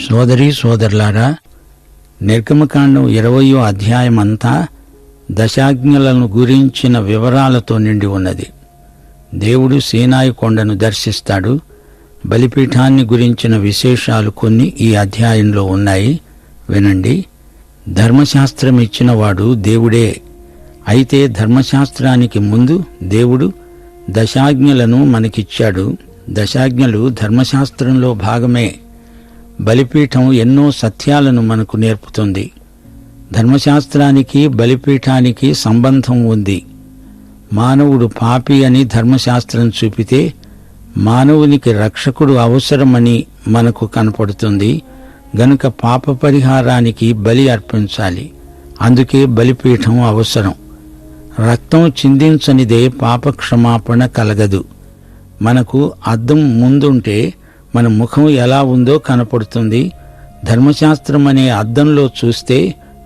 సోదరీ సోదరులారా, నిర్గమకాండం 20వ అధ్యాయమంతా దశాజ్ఞలను గురించిన వివరాలతో నిండి ఉన్నది. దేవుడు సీనాయి కొండను దర్శిస్తాడు. బలిపీఠాన్ని గురించిన విశేషాలు కొన్ని ఈ అధ్యాయంలో ఉన్నాయి. వినండి. ధర్మశాస్త్రం ఇచ్చినవాడు దేవుడే. అయితే ధర్మశాస్త్రానికి ముందు దేవుడు దశాజ్ఞలను మనకిచ్చాడు. దశాజ్ఞలు ధర్మశాస్త్రంలో భాగమే. బలిపీఠం ఎన్నో సత్యాలను మనకు నేర్పుతుంది. ధర్మశాస్త్రానికి బలిపీఠానికి సంబంధం ఉంది. మానవుడు పాపి అని ధర్మశాస్త్రం చూపితే మానవునికి రక్షకుడు అవసరమని మనకు కనపడుతుంది. గనుక పాప పరిహారానికి బలి అర్పించాలి. అందుకే బలిపీఠం అవసరం. రక్తం చిందించనిదే పాప క్షమాపణ కలగదు. మనకు అద్దం ముందుంటే మన ముఖం ఎలా ఉందో కనపడుతుంది. ధర్మశాస్త్రం అనే అద్దంలో చూస్తే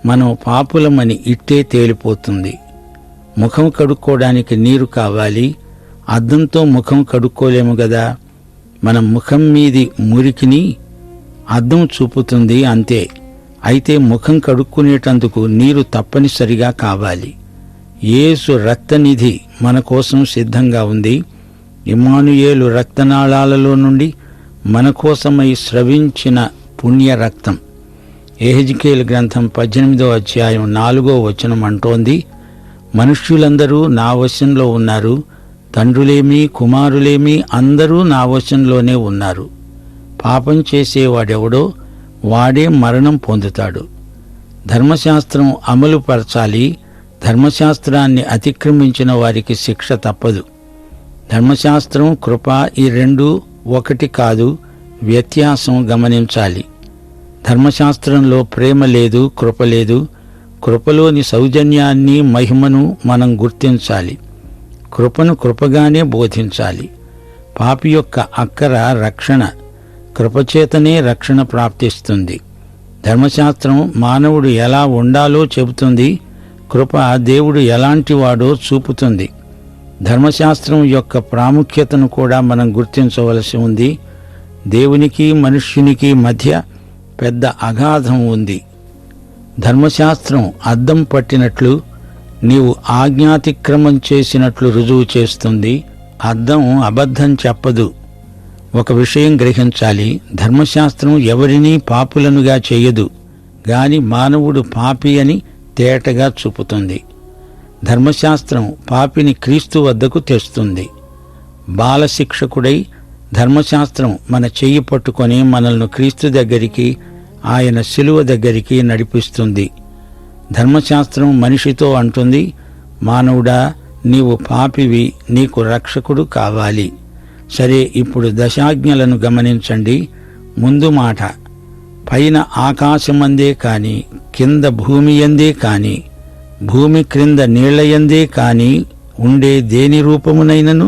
మనం పాపులమని ఇట్టే తేలిపోతుంది. ముఖం కడుక్కోవడానికి నీరు కావాలి. అద్దంతో ముఖం కడుక్కోలేము గదా. మన ముఖం మీది మురికిని అద్దం చూపుతుంది, అంతే. అయితే ముఖం కడుక్కునేటందుకు నీరు తప్పనిసరిగా కావాలి. యేసు రక్తనిధి మన కోసం సిద్ధంగా ఉంది. ఇమ్మానుయేలు రక్తనాళాలలో నుండి మన కోసమై స్రవించిన పుణ్య రక్తం. యెహెజ్కేలు గ్రంథం 18వ అధ్యాయం 4వ వచనం అంటోంది, మనుష్యులందరూ నా వశంలో ఉన్నారు. తండ్రులేమి కుమారులేమి అందరూ నా వశంలోనే ఉన్నారు. పాపం చేసేవాడెవడో వాడే మరణం పొందుతాడు. ధర్మశాస్త్రం అమలు పరచాలి. ధర్మశాస్త్రాన్ని అతిక్రమించిన వారికి శిక్ష తప్పదు. ధర్మశాస్త్రం, కృప ఈ రెండూ ఒకటి కాదు. వ్యత్యాసం గమనించాలి. ధర్మశాస్త్రంలో ప్రేమ లేదు, కృప లేదు. కృపలోని సౌజన్యాన్ని, మహిమను మనం గుర్తించాలి. కృపను కృపగానే బోధించాలి. పాపి యొక్క అక్కర రక్షణ. కృపచేతనే రక్షణ ప్రాప్తిస్తుంది. ధర్మశాస్త్రం మానవుడు ఎలా ఉండాలో చెబుతుంది. కృప దేవుడు ఎలాంటివాడో చూపుతుంది. ధర్మశాస్త్రం యొక్క ప్రాముఖ్యతను కూడా మనం గుర్తించవలసి ఉంది. దేవునికి మనుష్యునికి మధ్య పెద్ద అగాధం ఉంది. ధర్మశాస్త్రం అద్దం పట్టినట్లు నీవు ఆజ్ఞాతిక్రమం చేసినట్లు రుజువు చేస్తుంది. అద్దం అబద్ధం చెప్పదు. ఒక విషయం గ్రహించాలి. ధర్మశాస్త్రం ఎవరినీ పాపులనుగా చేయదు, గాని మానవుడు పాపి అని తేటగా చూపుతుంది. ధర్మశాస్త్రం పాపిని క్రీస్తు వద్దకు తెస్తుంది. బాలశిక్షకుడై ధర్మశాస్త్రం మన చెయ్యి పట్టుకొని మనల్ని క్రీస్తు దగ్గరికి, ఆయన శిలువ దగ్గరికి నడిపిస్తుంది. ధర్మశాస్త్రం మనిషితో అంటుంది, మానవుడా, నీవు పాపివి, నీకు రక్షకుడు కావాలి. సరే, ఇప్పుడు దశాజ్ఞలను గమనించండి. ముందు మాట, పైన ఆకాశమందే కాని, కింద భూమియందే కాని, భూమి క్రింద నీళ్లయందే కాని ఉండే దేని రూపమునైనను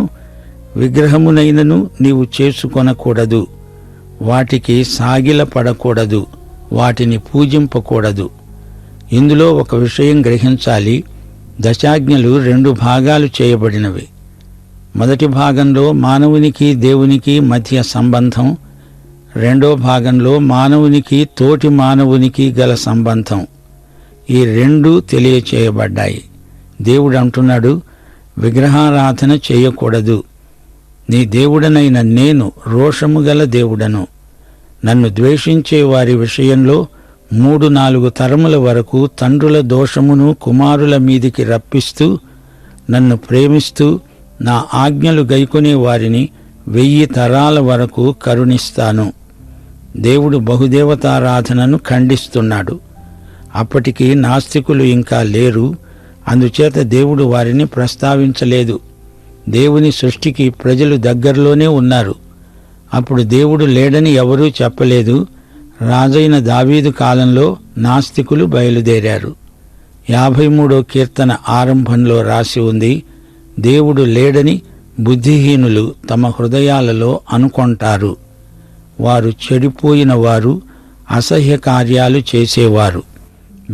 విగ్రహమునైనను నీవు చేసుకొనకూడదు. వాటికి సాగిలపడకూడదు. వాటిని పూజింపకూడదు. ఇందులో ఒక విషయం గ్రహించాలి. దశాజ్ఞలు 2 భాగాలు చేయబడినవి. మొదటి భాగంలో మానవునికి దేవునికి మధ్య సంబంధం. రెండో భాగంలో మానవునికి తోటి మానవునికి గల సంబంధం. ఈ 2 తెలియచేయబడ్డాయి. దేవుడు అంటున్నాడు, విగ్రహారాధన చేయకూడదు. నీ దేవుడనైన నేను రోషము గల దేవుడను. నన్ను ద్వేషించే వారి విషయంలో 3-4 తరముల వరకు తండ్రుల దోషమును కుమారుల మీదికి రప్పిస్తూ, నన్ను ప్రేమిస్తూ నా ఆజ్ఞలు గైకొనే వారిని 1000 తరాల వరకు కరుణిస్తాను. దేవుడు బహుదేవతారాధనను ఖండిస్తున్నాడు. అప్పటికి నాస్తికులు ఇంకా లేరు. అందుచేత దేవుడు వారిని ప్రస్తావించలేదు. దేవుని సృష్టికి ప్రజలు దగ్గరలోనే ఉన్నారు. అప్పుడు దేవుడు లేడని ఎవరూ చెప్పలేదు. రాజైన దావీదు కాలంలో నాస్తికులు బయలుదేరారు. 53వ కీర్తన ఆరంభంలో రాసి ఉంది, దేవుడు లేడని బుద్ధిహీనులు తమ హృదయాలలో అనుకొంటారు. వారు చెడిపోయిన వారు, అసహ్య కార్యాలు చేసేవారు.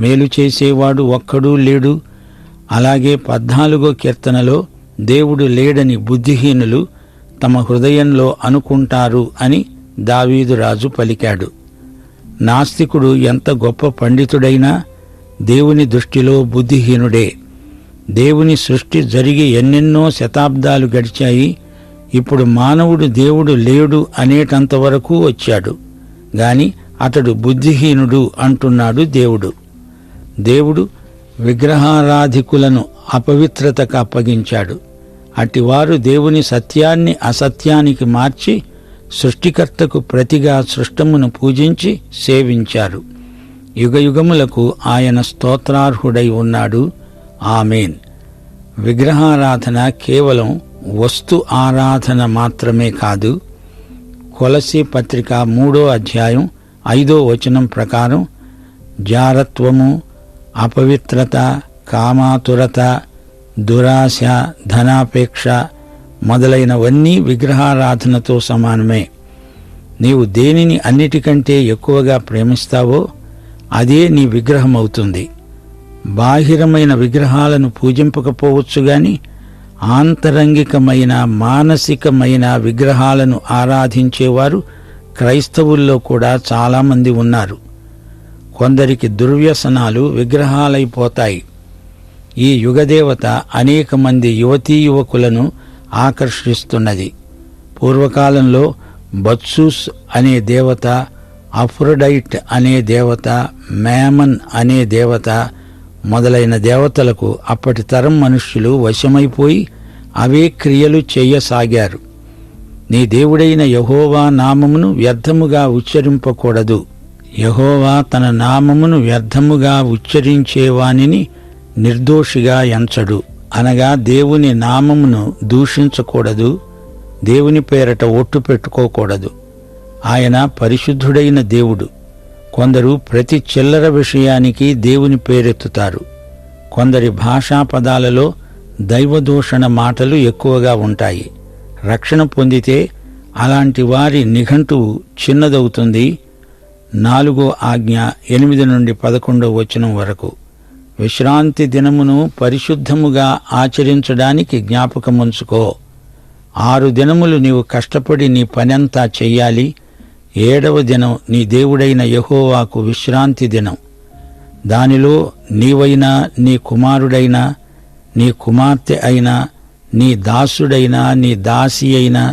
మేలు చేసేవాడు ఒక్కడూ లేడు. అలాగే 14వ కీర్తనలో దేవుడు లేడని బుద్ధిహీనులు తమ హృదయంలో అనుకుంటారు అని దావీదు రాజు పలికాడు. నాస్తికుడు ఎంత గొప్ప పండితుడైనా దేవుని దృష్టిలో బుద్ధిహీనుడే. దేవుని సృష్టి జరిగి ఎన్నెన్నో శతాబ్దాలు గడిచాయి. ఇప్పుడు మానవుడు దేవుడు లేడు అనేటంతవరకు వచ్చాడు. గాని అతడు బుద్ధిహీనుడు అంటున్నాడు దేవుడు. దేవుడు విగ్రహారాధికులను అపవిత్రతకు అప్పగించాడు. అట్టివారు దేవుని సత్యాన్ని అసత్యానికి మార్చి సృష్టికర్తకు ప్రతిగా సృష్టమును పూజించి సేవించారు. యుగయుగములకు ఆయన స్తోత్రార్హుడై ఉన్నాడు. ఆమేన్. విగ్రహారాధన కేవలం వస్తు ఆరాధన మాత్రమే కాదు. కొలసీ పత్రిక 3వ అధ్యాయం 5వ వచనం ప్రకారం జారత్వము, అపవిత్రత, కామాతురత, దురాశ, ధనాపేక్ష మొదలైనవన్నీ విగ్రహారాధనతో సమానమే. నీవు దేనిని అన్నిటికంటే ఎక్కువగా ప్రేమిస్తావో అదే నీ విగ్రహమవుతుంది. బాహిరమైన విగ్రహాలను పూజింపకపోవచ్చు గాని ఆంతరంగికమైన, మానసికమైన విగ్రహాలను ఆరాధించేవారు క్రైస్తవుల్లో కూడా చాలామంది ఉన్నారు. కొందరికి దుర్వ్యసనాలు విగ్రహాలైపోతాయి. ఈ యుగదేవత అనేక మంది యువతీ యువకులను ఆకర్షిస్తున్నది. పూర్వకాలంలో బత్సూస్ అనే దేవత, అఫ్రొడైట్ అనే దేవత, మేమన్ అనే దేవత మొదలైన దేవతలకు అప్పటి తరం మనుష్యులు వశమైపోయి అవే క్రియలు చెయ్యసాగారు. నీ దేవుడైన యెహోవా నామమును వ్యర్థముగా ఉచ్చరింపకూడదు. యెహోవా తన నామమును వ్యర్థముగా ఉచ్చరించేవానిని నిర్దోషిగా ఎంచడు. అనగా దేవుని నామమును దూషించకూడదు. దేవుని పేరట ఒట్టు పెట్టుకోకూడదు. ఆయన పరిశుద్ధుడైన దేవుడు. కొందరు ప్రతి చిల్లర విషయానికి దేవుని పేరెత్తుతారు. కొందరి భాషా పదాలలో దైవదూషణ మాటలు ఎక్కువగా ఉంటాయి. రక్షణ పొందితే అలాంటి వారి నిఘంటువు చిన్నదవుతుంది. 4వ ఆజ్ఞ 8 నుండి 11వ వచనం వరకు. విశ్రాంతి దినమును పరిశుద్ధముగా ఆచరించడానికి జ్ఞాపకముంచుకో. 6 దినములు నీవు కష్టపడి నీ పనంతా చెయ్యాలి. 7వ దినం నీ దేవుడైన యెహోవాకు విశ్రాంతి దినం. దానిలో నీవైనా, నీ కుమారుడైనా, నీ కుమార్తె అయినా, నీ దాసుడైనా, నీ దాసి అయినా,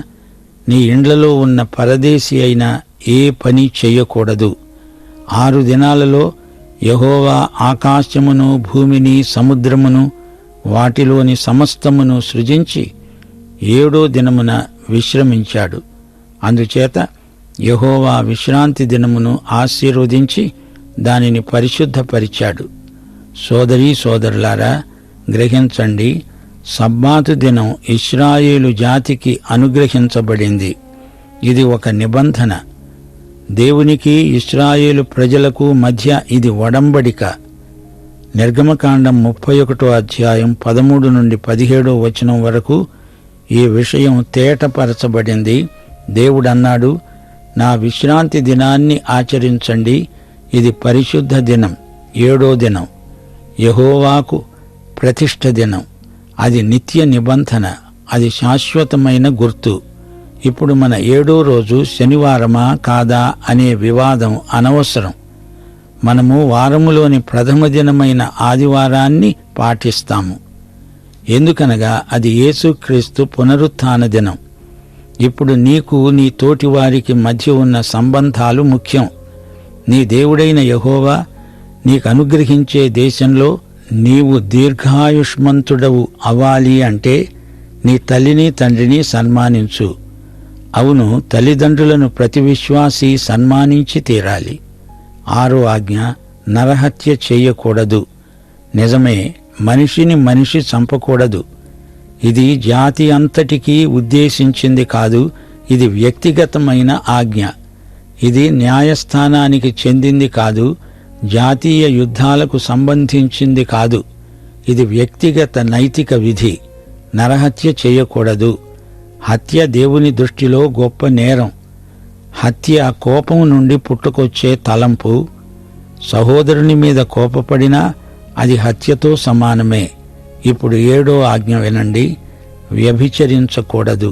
నీ ఇండ్లలో ఉన్న పరదేశి అయినా ఏ పని చెయ్యకూడదు. 6 దినాలలో యెహోవా ఆకాశమును, భూమిని, సముద్రమును, వాటిలోని సమస్తమును సృజించి 7వ దినమున విశ్రమించాడు. అందుచేత యెహోవా విశ్రాంతి దినమును ఆశీర్వదించి దానిని పరిశుద్ధపరిచాడు. సోదరీ సోదరులారా, గ్రహించండి. సబ్బాతు దినం ఇశ్రాయేలు జాతికి అనుగ్రహించబడింది. ఇది ఒక నిబంధన. దేవునికి, ఇశ్రాయేలు ప్రజలకు మధ్య ఇది ఒడంబడిక. నిర్గమకాండం 31వ అధ్యాయం 13 నుండి 17వ వచనం వరకు ఈ విషయం తేటపరచబడింది. దేవుడన్నాడు, నా విశ్రాంతి దినాన్ని ఆచరించండి. ఇది పరిశుద్ధ దినం, 7వ దినం, యెహోవాకు ప్రతిష్ఠ దినం. అది నిత్య నిబంధన, అది శాశ్వతమైన గుర్తు. ఇప్పుడు మన 7వ రోజు శనివారమా కాదా అనే వివాదం అనవసరం. మనము వారములోని ప్రథమ దినమైన ఆదివారాన్ని పాటిస్తాము. ఎందుకనగా అది యేసుక్రీస్తు పునరుత్థాన దినం. ఇప్పుడు నీకు, నీ తోటివారికి మధ్య ఉన్న సంబంధాలు ముఖ్యం. నీ దేవుడైన యెహోవా నీకు అనుగ్రహించే దేశంలో నీవు దీర్ఘాయుష్మంతుడవు అవ్వాలి అంటే నీ తల్లిని, తండ్రిని సన్మానించు. అవును, తల్లిదండ్రులను ప్రతి విశ్వాసీ సన్మానించి తీరాలి. 6వ ఆజ్ఞ, నరహత్య చెయ్యకూడదు. నిజమే, మనిషిని మనిషి చంపకూడదు. ఇది జాతి అంతటికీ ఉద్దేశించింది కాదు. ఇది వ్యక్తిగతమైన ఆజ్ఞ. ఇది న్యాయస్థానానికి చెందింది కాదు. జాతీయ యుద్ధాలకు సంబంధించింది కాదు. ఇది వ్యక్తిగత నైతిక విధి. నరహత్య చేయకూడదు. హత్య దేవుని దృష్టిలో గొప్ప నేరం. హత్య కోపం నుండి పుట్టుకొచ్చే తలంపు. సహోదరుని మీద కోపపడినా అది హత్యతో సమానమే. ఇప్పుడు 7వ ఆజ్ఞ వినండి. వ్యభిచరించకూడదు.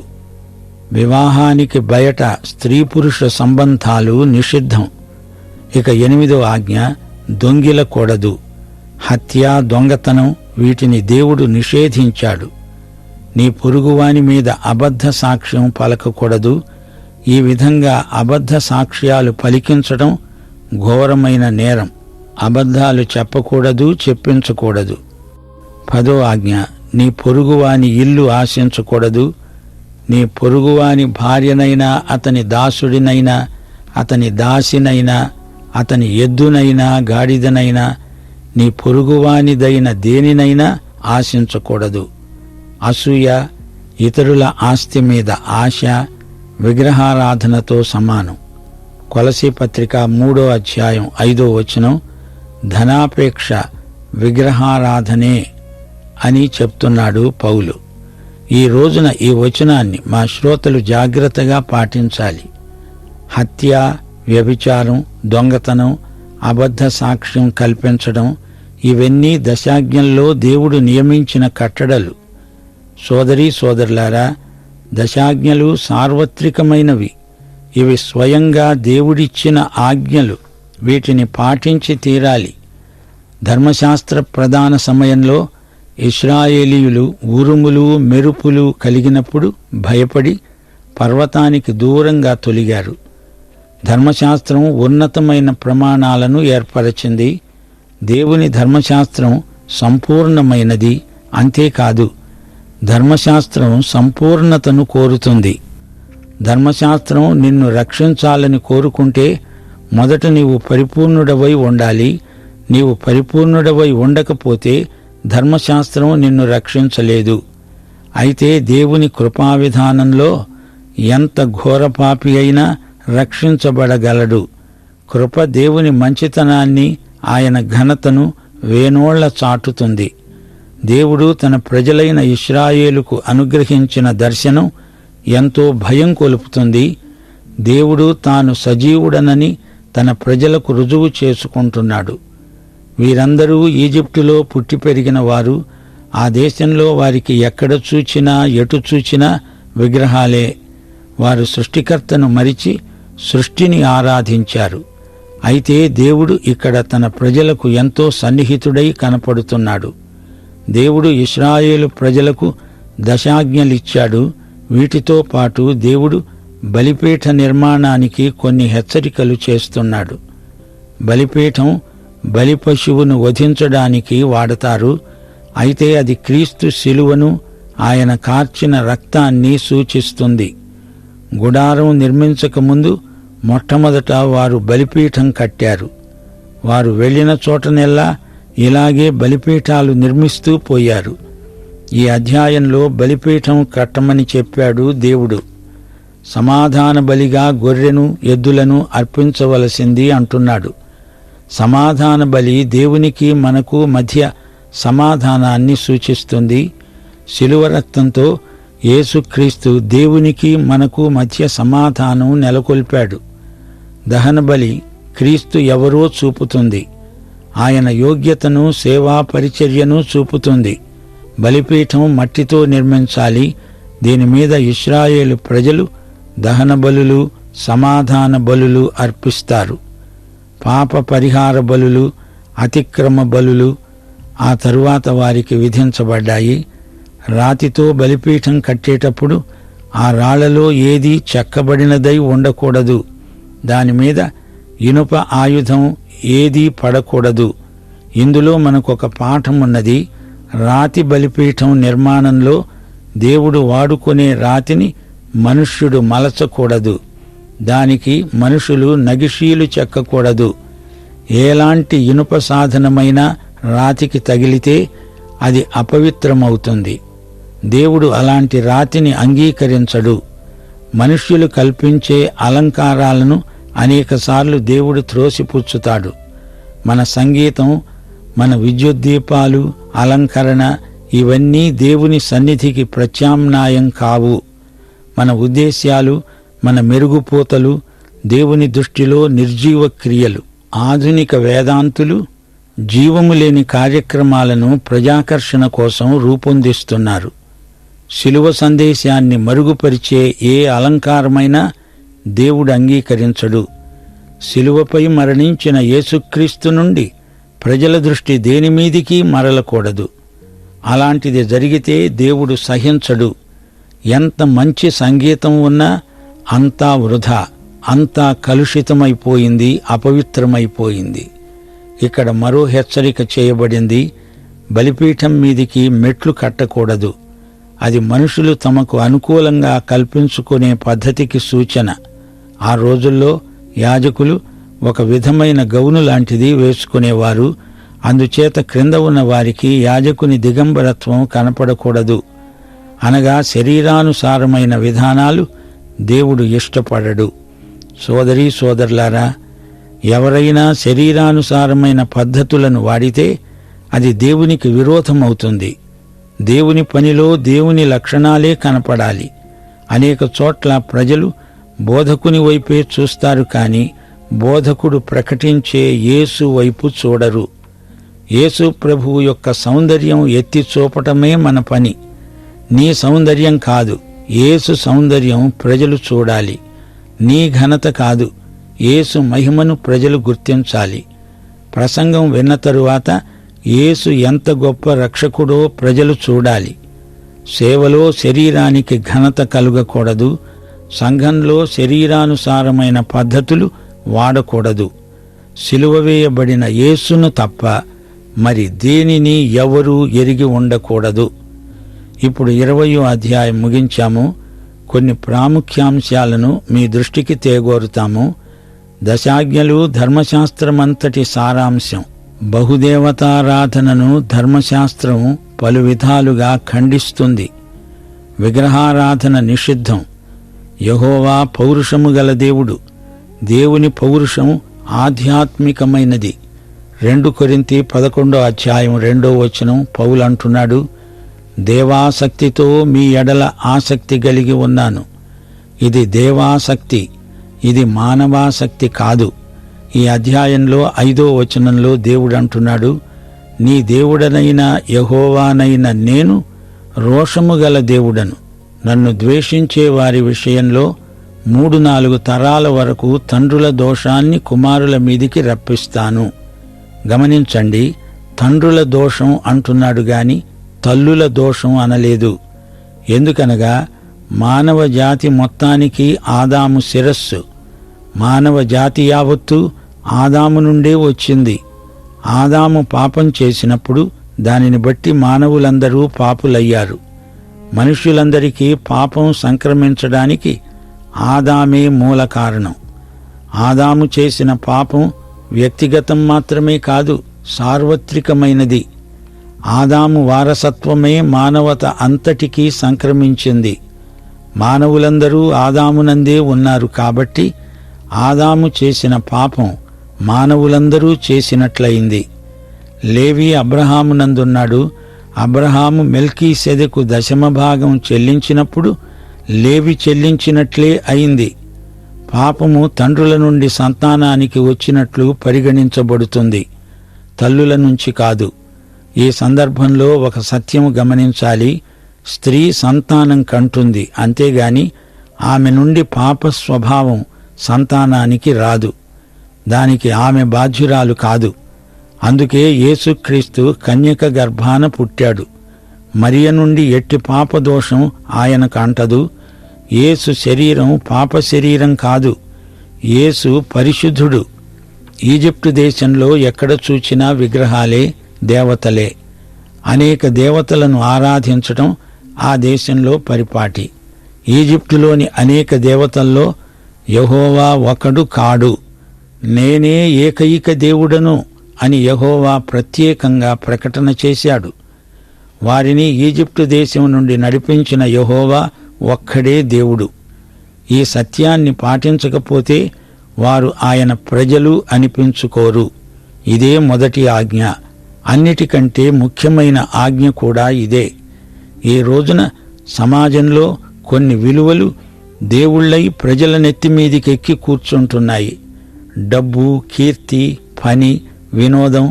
వివాహానికి బయట స్త్రీ పురుష సంబంధాలు నిషిద్ధం. ఇక 8వ ఆజ్ఞ, దొంగిలకూడదు. హత్య, దొంగతనం వీటిని దేవుడు నిషేధించాడు. నీ పొరుగువాని మీద అబద్ధ సాక్ష్యం పలకకూడదు. ఈ విధంగా అబద్ధ సాక్ష్యాలు పలికించడం ఘోరమైన నేరం. అబద్ధాలు చెప్పకూడదు, చెప్పించకూడదు. 10వ ఆజ్ఞ, నీ పొరుగువాని ఇల్లు ఆశించకూడదు. నీ పొరుగువాని భార్యనైనా, అతని దాసుడినైనా, అతని దాసినైనా, అతని ఎద్దునైనా, గాడిదనైనా, నీ పొరుగువానిదైన దేనినైనా ఆశించకూడదు. అసూయ, ఇతరుల ఆస్తి మీద ఆశ విగ్రహారాధనతో సమానం. కొలసీ పత్రిక 3వ అధ్యాయం 5వ వచనం, ధనాపేక్ష విగ్రహారాధనే అని చెప్తున్నాడు పౌలు. ఈ రోజున ఈ వచనాన్ని మా శ్రోతలు జాగ్రత్తగా పాటించాలి. హత్య, వ్యభిచారం, దొంగతనం, అబద్ధ సాక్ష్యం కల్పించడం ఇవన్నీ దశాజ్ఞల్లో దేవుడు నియమించిన కట్టడలు. సోదరీ సోదరులారా, దశాజ్ఞలు సార్వత్రికమైనవి. ఇవి స్వయంగా దేవుడిచ్చిన ఆజ్ఞలు. వీటిని పాటించి తీరాలి. ధర్మశాస్త్ర ప్రదాన సమయంలో ఇశ్రాయేలీయులు ఉరుములు, మెరుపులు కలిగినప్పుడు భయపడి పర్వతానికి దూరంగా తొలిగారు. ధర్మశాస్త్రం ఉన్నతమైన ప్రమాణాలను ఏర్పరచింది. దేవుని ధర్మశాస్త్రం సంపూర్ణమైనది. అంతేకాదు, ధర్మశాస్త్రం సంపూర్ణతను కోరుతుంది. ధర్మశాస్త్రం నిన్ను రక్షించాలని కోరుకుంటే మొదట నీవు పరిపూర్ణుడవై ఉండాలి. నీవు పరిపూర్ణుడవై ఉండకపోతే ధర్మశాస్త్రం నిన్ను రక్షించలేదు. అయితే దేవుని కృపావిధానంలో ఎంత ఘోరపాపి అయినా రక్షించబడగలడు. కృప దేవుని మంచితనాన్ని, ఆయన ఘనతను వేనోళ్ల చాటుతుంది. దేవుడు తన ప్రజలైన ఇశ్రాయేలుకు అనుగ్రహించిన దర్శనం ఎంతో భయం కొలుపుతుంది. దేవుడు తాను సజీవుడనని తన ప్రజలకు రుజువు చేసుకుంటున్నాడు. వీరందరూ ఈజిప్టులో పుట్టి పెరిగిన వారు. ఆ దేశంలో వారికి ఎక్కడ చూచినా, ఎటు చూచినా విగ్రహాలే. వారు సృష్టికర్తను మరిచి సృష్టిని ఆరాధించారు. అయితే దేవుడు ఇక్కడ తన ప్రజలకు ఎంతో సన్నిహితుడై కనపడుతున్నాడు. దేవుడు ఇశ్రాయేలు ప్రజలకు దశాజ్ఞలిచ్చాడు. వీటితో పాటు దేవుడు బలిపీఠ నిర్మాణానికి కొన్ని హెచ్చరికలు చేస్తున్నాడు. బలిపీఠం బలి పశువును వధించడానికి వాడతారు. అయితే అది క్రీస్తు శిలువను, ఆయన కార్చిన రక్తాన్ని సూచిస్తుంది. గుడారం నిర్మించకముందు మొట్టమొదట వారు బలిపీఠం కట్టారు. వారు వెళ్లిన చోటనెల్లా ఇలాగే బలిపీఠాలు నిర్మిస్తూ పోయారు. ఈ అధ్యాయంలో బలిపీఠం కట్టమని చెప్పాడు దేవుడు. సమాధాన బలిగా గొర్రెను, ఎద్దులను అర్పించవలసింది అంటున్నాడు. సమాధాన బలి దేవునికి మనకు మధ్య సమాధానాన్ని సూచిస్తుంది. శిలువ రక్తంతో యేసుక్రీస్తు దేవునికి మనకు మధ్య సమాధానం నెలకొల్పాడు. దహన బలి క్రీస్తు ఎవరో చూపుతుంది. ఆయన యోగ్యతను, సేవా పరిచర్యను చూపుతుంది. బలిపీఠం మట్టితో నిర్మించాలి. దీని మీద ఇశ్రాయేలు ప్రజలు దహన బలులు, సమాధాన బలులు అర్పిస్తారు. పాప పరిహార బలులు, అతిక్రమ బలులు ఆ తరువాత వారికి విధించబడ్డాయి. రాతితో బలిపీఠం కట్టేటప్పుడు ఆ రాళ్లలో ఏదీ చెక్కబడినదై ఉండకూడదు. దానిమీద ఇనుప ఆయుధం ఏదీ పడకూడదు. ఇందులో మనకొక పాఠమున్నది. రాతి బలిపీఠం నిర్మాణంలో దేవుడు వాడుకునే రాతిని మనుష్యుడు మలచకూడదు. దానికి మనుషులు నగిషీలు చెక్కకూడదు. ఎలాంటి ఇనుప సాధనమైనా రాతికి తగిలితే అది అపవిత్రమవుతుంది. దేవుడు అలాంటి రాతిని అంగీకరించడు. మనుష్యులు కల్పించే అలంకారాలను అనేకసార్లు దేవుడు త్రోసిపుచ్చుతాడు. మన సంగీతం, మన విద్యుత్ దీపాలు, అలంకరణ ఇవన్నీ దేవుని సన్నిధికి ప్రత్యామ్నాయం కావు. మన ఉద్దేశ్యాలు, మన మెరుగుపోతలు దేవుని దృష్టిలో నిర్జీవ క్రియలు. ఆధునిక వేదాంతులు జీవము లేని కార్యక్రమాలను ప్రజాకర్షణ కోసం రూపొందిస్తున్నారు. శిలువ సందేశాన్ని మరుగుపరిచే ఏ అలంకారమైనా దేవుడు అంగీకరించడు. శిలువపై మరణించిన యేసుక్రీస్తు నుండి ప్రజల దృష్టి దేనిమీదికి మరలకూడదు. అలాంటిది జరిగితే దేవుడు సహించడు. ఎంత మంచి సంగీతం ఉన్నా అంతా వృధా, అంతా కలుషితమైపోయింది, అపవిత్రమైపోయింది. ఇక్కడ మరో హెచ్చరిక చేయబడింది. బలిపీఠం మీదికి మెట్లు కట్టకూడదు. అది మనుషులు తమకు అనుకూలంగా కల్పించుకునే పద్ధతికి సూచన. ఆ రోజుల్లో యాజకులు ఒక విధమైన గౌను లాంటిది వేసుకునేవారు. అందుచేత క్రింద ఉన్న వారికి యాజకుని దిగంబరత్వం కనపడకూడదు. అనగా శరీరానుసారమైన విధానాలు దేవుడు ఇష్టపడడు. సోదరీ సోదరులారా, ఎవరైనా శరీరానుసారమైన పద్ధతులను వాడితే అది దేవునికి విరోధమవుతుంది. దేవుని పనిలో దేవుని లక్షణాలే కనపడాలి. అనేక చోట్ల ప్రజలు బోధకుని వైపే చూస్తారు, కాని బోధకుడు ప్రకటించే యేసు వైపు చూడరు. యేసు ప్రభువు యొక్క సౌందర్యం ఎత్తి చూపటమే మన పని. నీ సౌందర్యం కాదు, యేసు సౌందర్యం ప్రజలు చూడాలి. నీ ఘనత కాదు, యేసు మహిమను ప్రజలు గుర్తించాలి. ప్రసంగం విన్న తరువాత యేసు ఎంత గొప్ప రక్షకుడో ప్రజలు చూడాలి. సేవలో శరీరానికి ఘనత కలుగకూడదు. సంఘంలో శరీరానుసారమైన పద్ధతులు వాడకూడదు. సిలువ వేయబడిన యేసును తప్ప మరి దేనిని ఎవరూ ఎరిగి ఉండకూడదు. ఇప్పుడు 20వ అధ్యాయం ముగించాము. కొన్ని ప్రాముఖ్యాంశాలను మీ దృష్టికి తేగోరుతాము. దశాజ్ఞలు ధర్మశాస్త్రమంతటి సారాంశం. బహుదేవతారాధనను ధర్మశాస్త్రం పలు విధాలుగా ఖండిస్తుంది. విగ్రహారాధన నిషిద్ధం. యెహోవా పౌరుషము గల దేవుడు. దేవుని పౌరుషం ఆధ్యాత్మికమైనది. 2 కొరింథీ 11వ అధ్యాయం 2వ వచనం పౌలు అంటున్నాడు, దేవాసక్తితో మీ ఎడల ఆసక్తి కలిగి ఉన్నాను. ఇది దేవాసక్తి, ఇది మానవాసక్తి కాదు. ఈ అధ్యాయంలో 5వ వచనంలో దేవుడు అంటున్నాడు, నీ దేవుడనైన యెహోవానైన నేను రోషము గల దేవుడను. నన్ను ద్వేషించే వారి విషయంలో 3-4 తరాల వరకు తండ్రుల దోషాన్ని కుమారుల మీదికి రప్పిస్తాను. గమనించండి, తండ్రుల దోషం అంటున్నాడు గాని తల్లుల దోషం అనలేదు. ఎందుకనగా మానవ జాతి మొత్తానికి ఆదాము శిరస్సు. మానవ జాతి యావత్తు ఆదాము నుండే వచ్చింది. ఆదాము పాపం చేసినప్పుడు దానిని బట్టి మానవులందరూ పాపులయ్యారు. మనుష్యులందరికీ పాపం సంక్రమించడానికి ఆదామే మూల కారణం. ఆదాము చేసిన పాపం వ్యక్తిగతం మాత్రమే కాదు, సార్వత్రికమైనది. ఆదాము వారసత్వమే మానవత అంతటికీ సంక్రమించింది. మానవులందరూ ఆదామునందే ఉన్నారు కాబట్టి ఆదాము చేసిన పాపం మానవులందరూ చేసినట్లయింది. లేవి అబ్రహామునందున్నాడు. అబ్రహాము మెల్కీసెదెకు 10వ భాగం చెల్లించినప్పుడు లేవి చెల్లించినట్లే అయింది. పాపము తండ్రుల నుండి సంతానానికి వచ్చినట్లు పరిగణించబడుతుంది, తల్లుల నుంచి కాదు. ఈ సందర్భంలో ఒక సత్యం గమనించాలి. స్త్రీ సంతానం కంటుంది, అంతేగాని ఆమె నుండి పాప స్వభావం సంతానానికి రాదు. దానికి ఆమె బాధ్యురాలు కాదు. అందుకే యేసుక్రీస్తు కన్యక గర్భాన పుట్టాడు. మరియ నుండి ఎట్టి పాపదోషం ఆయనకు అంటదు. యేసు శరీరం పాప శరీరం కాదు. యేసు పరిశుద్ధుడు. ఈజిప్టు దేశంలో ఎక్కడ చూచినా విగ్రహాలే, దేవతలే. అనేక దేవతలను ఆరాధించటం ఆ దేశంలో పరిపాటి. ఈజిప్టులోని అనేక దేవతల్లో యెహోవా ఒకడు కాడు. నేనే ఏకైక దేవుడను అని యెహోవా ప్రత్యేకంగా ప్రకటన చేశాడు. వారిని ఈజిప్టు దేశం నుండి నడిపించిన యెహోవా ఒక్కడే దేవుడు. ఈ సత్యాన్ని పాటించకపోతే వారు ఆయన ప్రజలు అనిపించుకోరు. ఇదే మొదటి ఆజ్ఞ. అన్నిటికంటే ముఖ్యమైన ఆజ్ఞ కూడా ఇదే. ఈ రోజున సమాజంలో కొన్ని విలువలు దేవుళ్ళై ప్రజల నెత్తిమీదికెక్కి కూర్చుంటున్నాయి. డబ్బు, కీర్తి, పని, వినోదం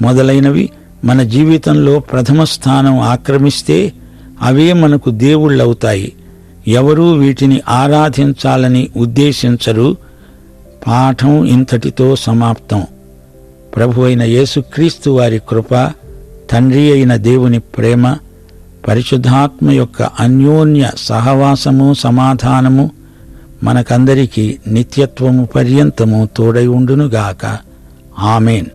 మొదలైనవి మన జీవితంలో ప్రథమ స్థానం ఆక్రమిస్తే అవే మనకు దేవుళ్ళవుతాయి. ఎవరూ వీటిని ఆరాధించాలని ఉద్దేశించరు. పాఠం ఇంతటితో సమాప్తం. ప్రభు అయిన యేసుక్రీస్తు వారి కృప, తండ్రి అయిన దేవుని ప్రేమ, పరిశుద్ధాత్మ యొక్క అన్యోన్య సహవాసము, సమాధానము మనకందరికీ నిత్యత్వము పర్యంతము తోడై ఉండునుగాక. ఆమేన్.